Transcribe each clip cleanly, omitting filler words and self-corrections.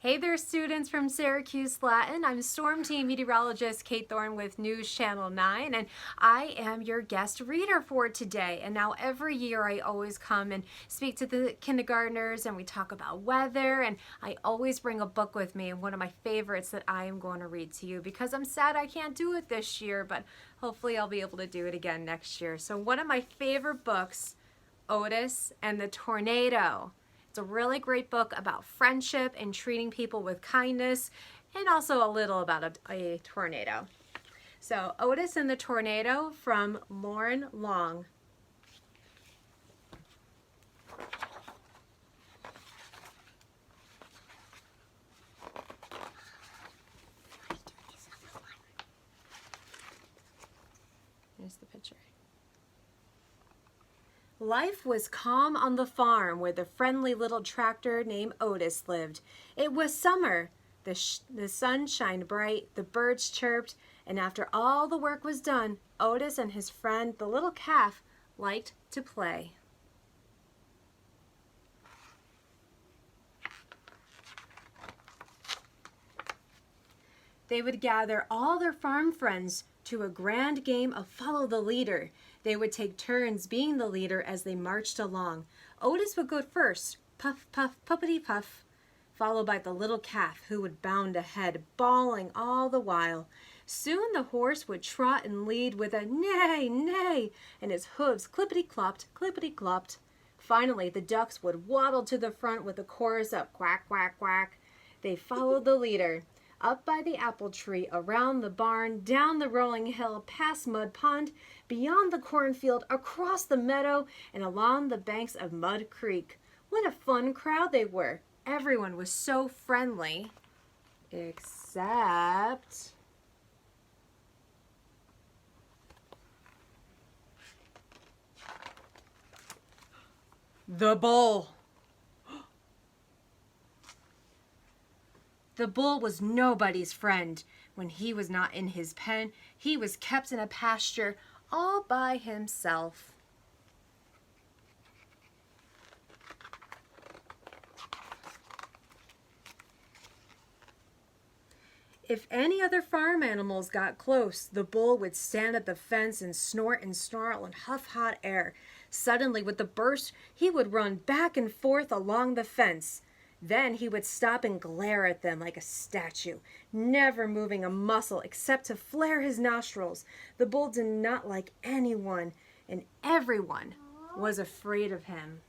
Hey there, students from Syracuse Latin. I'm Storm Team Meteorologist Kate Thornton with News Channel 9, and I am your guest reader for today. And now every year I always come and speak to the kindergartners, and we talk about weather, and I always bring a book with me, and one of my favorites that I am going to read to you because I'm sad I can't do it this year, but hopefully I'll be able to do it again next year. So one of my favorite books, Otis and the Tornado. It's a really great book about friendship and treating people with kindness, and also a little about a tornado. So, Otis and the Tornado from Loren Long. Here's the picture. Life was calm on the farm where the friendly little tractor named Otis lived. It was summer. The sun shined bright, the birds chirped, and after all the work was done, Otis and his friend, the little calf, liked to play. They would gather all their farm friends to a grand game of follow the leader. They would take turns being the leader as they marched along. Otis would go first, puff, puff, puppity puff, followed by the little calf who would bound ahead, bawling all the while. Soon the horse would trot and lead with a neigh, neigh, and his hooves clippity-clopped, clippity-clopped. Finally, the ducks would waddle to the front with a chorus of quack, quack, quack. They followed the leader. Up by the apple tree, around the barn, down the rolling hill, past Mud Pond, beyond the cornfield, across the meadow, and along the banks of Mud Creek. What a fun crowd they were. Everyone was so friendly, except the bull. The bull was nobody's friend. When he was not in his pen, he was kept in a pasture all by himself. If any other farm animals got close, the bull would stand at the fence and snort and snarl and huff hot air. Suddenly, with a burst, he would run back and forth along the fence. Then he would stop and glare at them like a statue, never moving a muscle except to flare his nostrils. The bull did not like anyone, and everyone was afraid of him.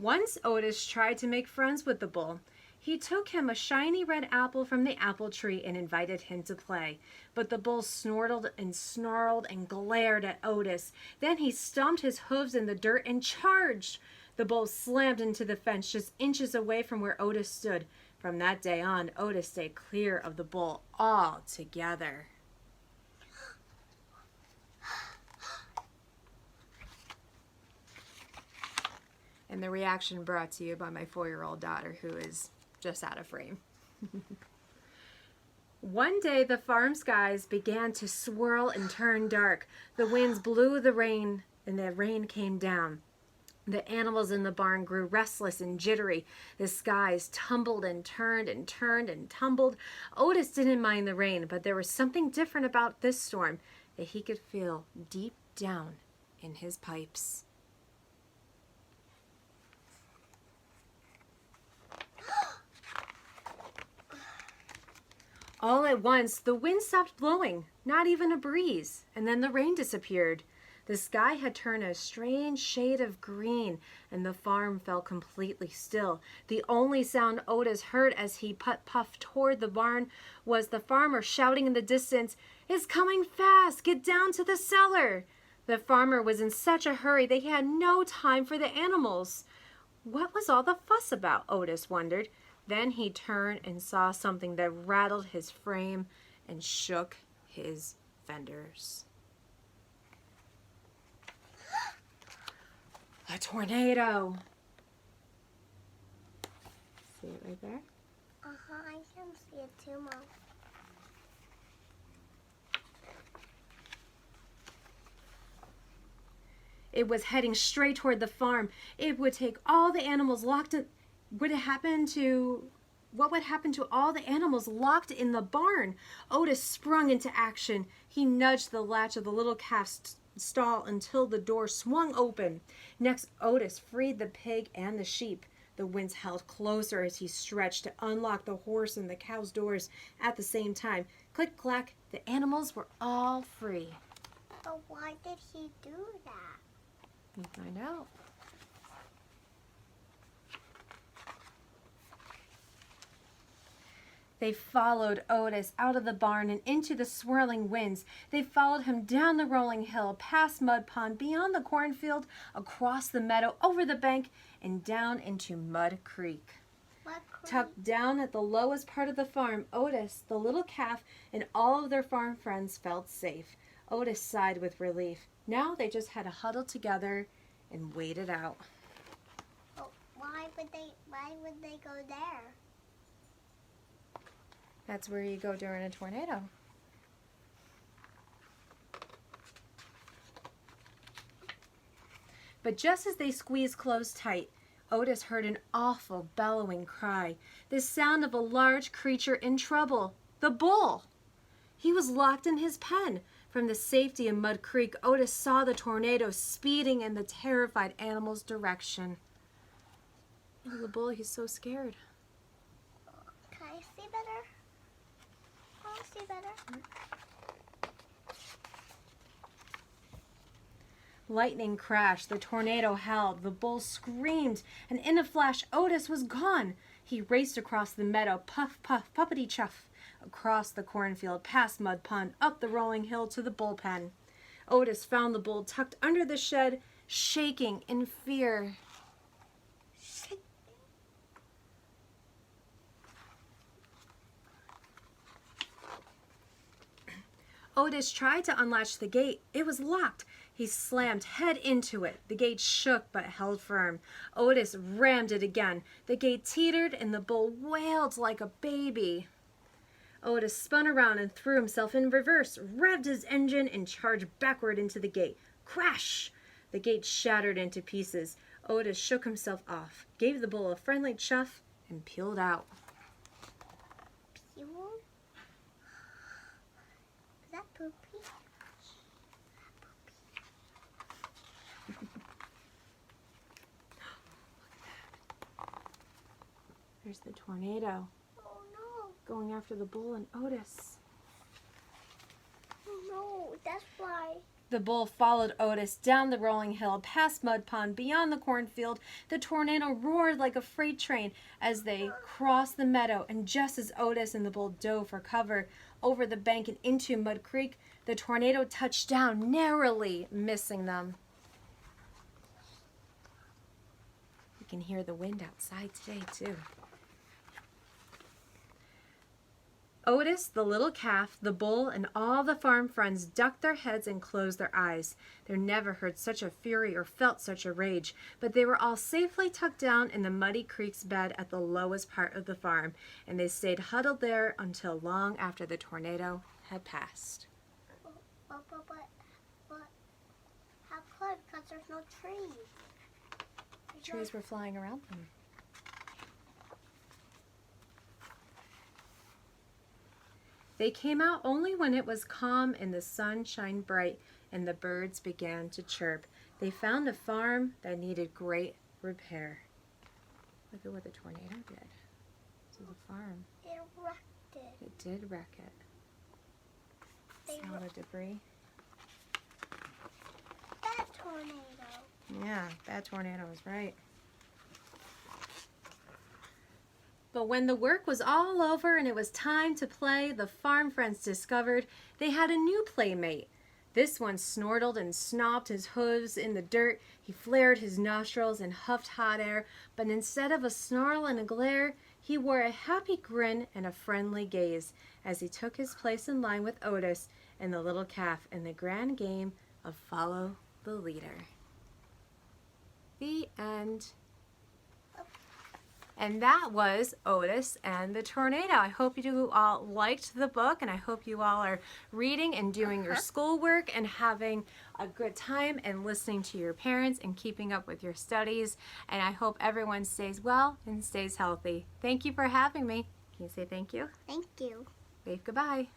Once Otis tried to make friends with the bull. He took him a shiny red apple from the apple tree and invited him to play. But the bull snortled and snarled and glared at Otis. Then he stomped his hooves in the dirt and charged. The bull slammed into the fence just inches away from where Otis stood. From that day on, Otis stayed clear of the bull altogether. And the reaction brought to you by my 4-year-old daughter, who is just out of frame. One day the farm skies began to swirl and turn dark. The winds blew the rain, and the rain came down. The animals in the barn grew restless and jittery. The skies tumbled and turned and turned and tumbled. Otis didn't mind the rain, but there was something different about this storm that he could feel deep down in his pipes. All at once, the wind stopped blowing, not even a breeze, and then the rain disappeared. The sky had turned a strange shade of green, and the farm fell completely still. The only sound Otis heard as he puffed toward the barn was the farmer shouting in the distance, "It's coming fast! Get down to the cellar!" The farmer was in such a hurry that he had no time for the animals. What was all the fuss about, Otis wondered. Then he turned and saw something that rattled his frame and shook his fenders. A tornado. See it right there? I can see it too, Mom. It was heading straight toward the farm. It would take all the animals locked in. What would happen to all the animals locked in the barn? Otis sprung into action. He nudged the latch of the little calf's stall until the door swung open. Next, Otis freed the pig and the sheep. The winds held closer as he stretched to unlock the horse and the cow's doors at the same time. Click, clack, the animals were all free. But why did he do that? We'll find out. They followed Otis out of the barn and into the swirling winds. They followed him down the rolling hill, past Mud Pond, beyond the cornfield, across the meadow, over the bank, and down into Mud Creek. Tucked down at the lowest part of the farm, Otis, the little calf, and all of their farm friends felt safe. Otis sighed with relief. Now they just had to huddle together and wait it out. But why would they go there? That's where you go during a tornado. But just as they squeezed close tight, Otis heard an awful bellowing cry, the sound of a large creature in trouble, the bull. He was locked in his pen. From the safety of Mud Creek, Otis saw the tornado speeding in the terrified animal's direction. Oh, the bull, he's so scared. Can I see better? I want to see better. Lightning crashed, the tornado howled, the bull screamed, and in a flash, Otis was gone. He raced across the meadow, puff, puff, puppity chuff, across the cornfield, past Mud Pond, up the rolling hill to the bullpen. Otis found the bull tucked under the shed, shaking in fear. Otis tried to unlatch the gate. It was locked. He slammed head into it. The gate shook but held firm. Otis rammed it again. The gate teetered and the bull wailed like a baby. Otis spun around and threw himself in reverse, revved his engine, and charged backward into the gate. Crash! The gate shattered into pieces. Otis shook himself off, gave the bull a friendly chuff, and peeled out. Peel? Is that poopy? There's the tornado Oh no. going after the bull and Otis. Oh no. That's why. The bull followed Otis down the rolling hill, past Mud Pond, beyond the cornfield. The tornado roared like a freight train as they crossed the meadow, and just as Otis and the bull dove for cover over the bank and into Mud Creek, the tornado touched down, narrowly missing them. You can hear the wind outside today, too. Otis, the little calf, the bull, and all the farm friends ducked their heads and closed their eyes. They never heard such a fury or felt such a rage, but they were all safely tucked down in the muddy creek's bed at the lowest part of the farm, and they stayed huddled there until long after the tornado had passed. But how could? Because there's no trees. Trees were flying around them. They came out only when it was calm and the sun shined bright and the birds began to chirp. They found a farm that needed great repair. Look at what the tornado did to the farm. It wrecked it. It did wreck it. Smell the debris. Bad tornado. Yeah, bad tornado was right. But when the work was all over and it was time to play, the farm friends discovered they had a new playmate. This one snortled and snobbed his hooves in the dirt. He flared his nostrils and huffed hot air, but instead of a snarl and a glare, he wore a happy grin and a friendly gaze as he took his place in line with Otis and the little calf in the grand game of Follow the Leader. The end. And that was Otis and the Tornado. I hope you all liked the book, and I hope you all are reading and doing your schoolwork and having a good time and listening to your parents and keeping up with your studies. And I hope everyone stays well and stays healthy. Thank you for having me. Can you say thank you? Thank you. Wave goodbye.